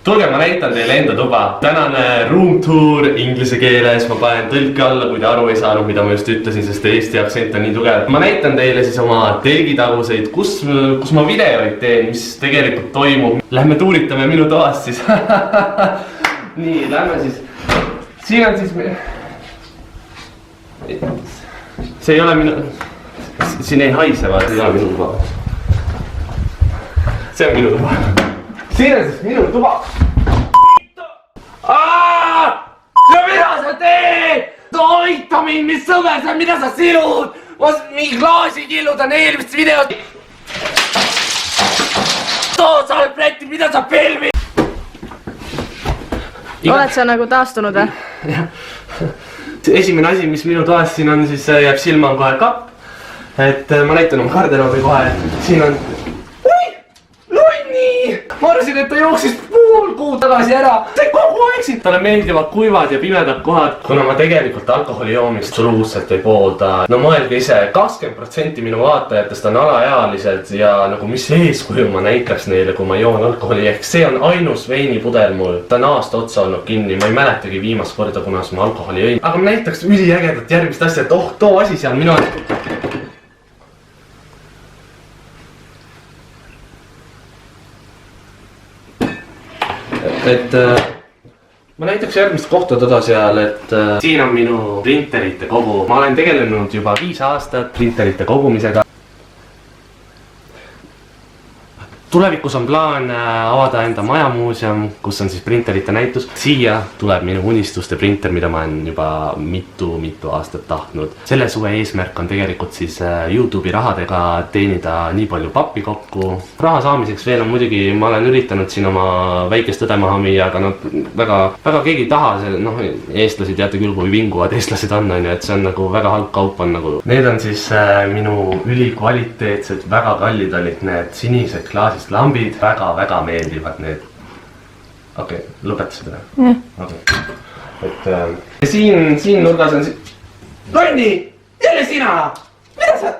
tulge, ma näitan teile enda tuba. Tänane room tour inglise keeles, ma panen tõlke alla, kui te aru ei saanud, mida ma just ütlesin, sest Eesti aktsent on nii tugev. Ma näitan teile siis oma telgitaguseid, kus ma videoid teen, mis tegelikult toimub. Lähme tuuritame minu toas siis. Nii, lähme siis. Siin on siis... See ei ole minu... Siin ei haise, vaata, see ei ole minu tuba. See on minu tuba. Siin on siis minu tuba. Ja mida sa teed? Toita mind, mis sõber sa, mida sa silud? Ma mingi klaasi killutan eelmist videot. Too sa oled pletti, mida sa filmid? Oled sa nagu taastunud või? Esimene asi, mis minu toas siin on, siis jääb silma on kohe kapp. Et ma näitan oma garderoobi kohe. Siin on... Ma arvasin, et ta jooksis pool kuud tagasi ära. See kogu aeg siin. Talle meeldivad kuivad ja pimedad kohad. Kuna ma tegelikult alkoholi joomist absoluutselt ei poolda. No mõelge ise, 20% minu vaatajatest on alaealised ja nagu mis eeskuju ma näitaks neile, kui ma joon alkoholi. Ehk see on ainus veinipudel mul. Ta on aasta otsa olnud kinni. Ma ei mäletagi viimast korda, kunas ma alkoholi jõin. Aga ma näitaks üliägedat järgmist asja, et too asi seal minu aeg. Et ma näitaks järgmist kohta toda seal, et siin on minu printerite kogu. Ma olen tegelenud juba 5 aastat printerite kogumisega. Tulevikus on plaan avada enda majamuuseum, kus on siis printerite näitus. Siia tuleb minu unistuste printer, mida ma olen juba mitu aastat tahtnud. Selle suve eesmärk on tegelikult siis YouTube'i rahadega teenida nii palju pappi kokku. Raha saamiseks veel on muidugi, ma olen üritanud siin oma väikest õde maha müüa, aga väga keegi ei taha. Eestlasi teate küll, kui vinguvad eestlased on, et see on nagu väga halb kaup on nagu. Need on siis minu ülikvaliteetsed, väga kallid olid need sinised klaasid. Lambid, väga meeldivad need. Okei, lõpetasid või? Okei. Et siin nurgas on Lonni! Jälle sina! Mida sa?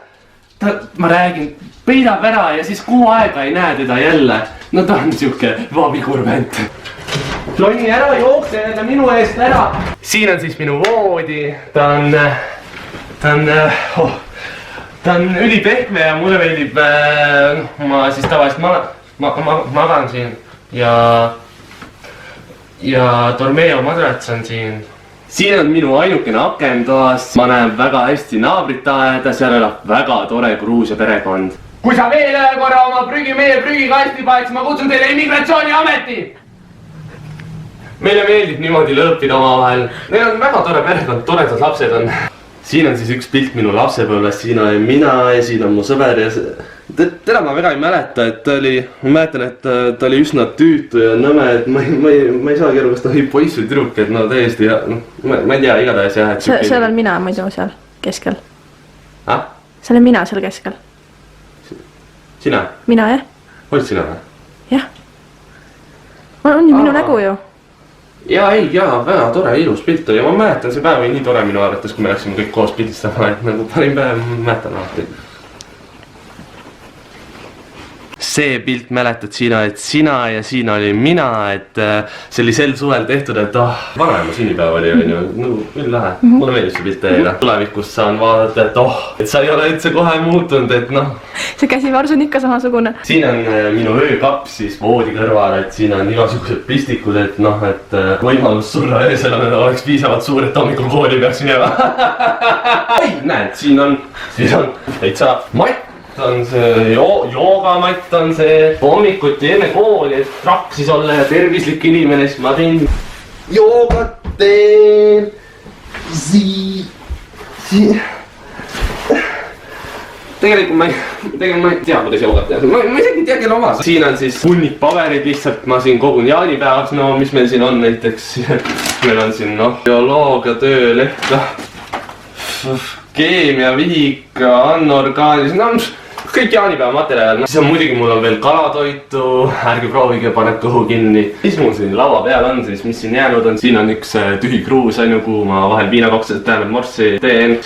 Ma räägin, peidab ära ja siis kuu aega ei näe teda jälle. No ta on siuke vabikurvent. Lonni, ära jookse jälle minu eest ära! Siin on siis minu voodi. Ta on ülipehme ja mulle meeldib, ma siis tavaliselt magan siin ja Dormeo madrats on siin. Siin on minu ainukene aken toas, ma näen väga hästi naabrite aeda, seal elab väga tore Gruusia perekond. Kui sa veel ühe korra oma prügi meie prügikasti paeks, ma kutsun teile immigratsiooniameti! Meile meeldib niimoodi lõõpida omavahel. Neil on väga tore perekond, toredad lapsed on. Siin on siis üks pilt minu lapsepõlvest, siin olen mina ja siin on mu sõber ja teda ma väga ei mäleta, et ma mäletan, et ta oli üsna tüütu ja nõme, et ma ei saagi aru, kas ta oli poiss või tüdruk, et no täiesti, ma ei tea, igatahes jah. See olen mina muidu seal keskel. See olen mina seal keskel. Sina? Mina, jah. Olid sina või? Jah. On ju minu nägu ju. Jaa, väga tore, ilus pilt oli ja ma mäletan, see päev oli nii tore minu arvates, kui me läksime kõik koos pildistama, et nagu parim päev mäletan alati. See pilt mäletad sina, et sina ja siin oli mina, et see oli sel suvel tehtud, et vanaema sünnipäev oli nagu küll lähe. Mulle meeldib see pilt teile. Tulevikus saan vaadata, et sa ei ole üldse kohe muutunud, et noh. See käsivarus on ikka samasugune. Siin on minu öökapp siis voodi kõrval, et siin on igasugused pistikud, et noh, et võimalus surra öösel on, et oleks piisavalt suur, et hommikul kooli peaks minema. Oi, näed, siin on täitsa matt. On see joogamatt on see hommikuti enne kooli, et traksis olla ja tervislik inimene, siis ma teen joogat teen tegelikult ma ei tea, kuidas joogat teha, ma isegi ei tea, kelle oma. Siin on siis hunnik paberid lihtsalt, ma siin kogun jaanipäevaks, no mis meil siin on näiteks. Meil on siin bioloogia tööleht, keemia, vihika, anorgaanis, no kõik jaanipäeva materjal. Siis on muidugi, mul on veel kalatoitu, ärge proovige, paneb kõhu kinni. Mis mul siin lava peal on siis, mis siin jäänud on? Siin on üks tühi kruus, kuhu ma vahel viinakokksed tähendab morssi teen.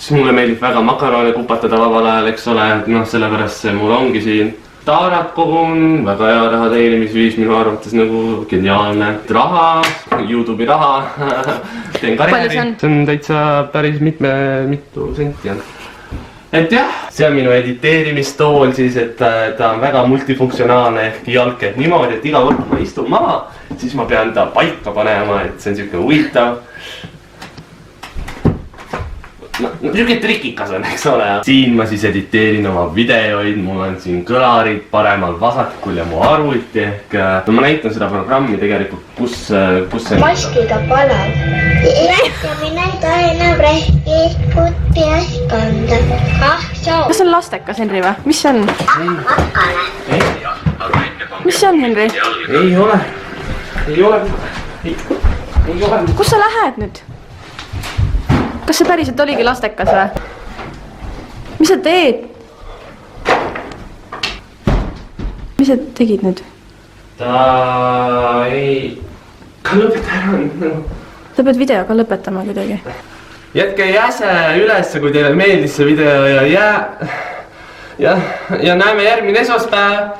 Siis mulle meeldib väga makarone kupatada vabal ajal, eks ole, noh sellepärast see mul ongi siin. taarat kogun, väga hea raha teenimisviis minu arvates nagu geniaalne. raha, Youtube'i raha teen karjääri. See on täitsa päris mitu senti on. Et jah, see on minu editeerimistool siis, et ta on väga multifunktsionaalne ehk jalg niimoodi, et iga kord kui ma istun maha, siis ma pean ta paika panema, et see on siuke huvitav. No, siuke trikikas on, eks ole. Siin ma siis editeerin oma videoid, mul on siin kõlarid paremal vasakul ja mu arvuti ehk no ma näitan seda programmi tegelikult, kus see maskiga palab. Ehkamine toimub rehkikut peas kanda. kas see on lastekas, Henri või? Mis see on? Mis see on, Henri? Ei ole. Ei ole. Kus sa lähed nüüd? Kas see päriselt oligi lastekas või? Mis sa teed? Mis sa tegid nüüd? Ta ei... Ka lõpeta ära. Sa pead videoga lõpetama kuidagi. Jätke jäse ülesse, kui teile meeldis see video ja näeme järgmine esmaspäev.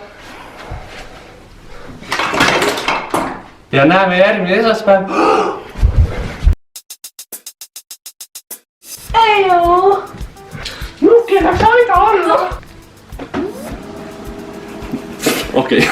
Ja näeme järgmine esmaspäev. Ei oo! Nukke läks aida alla. Okei.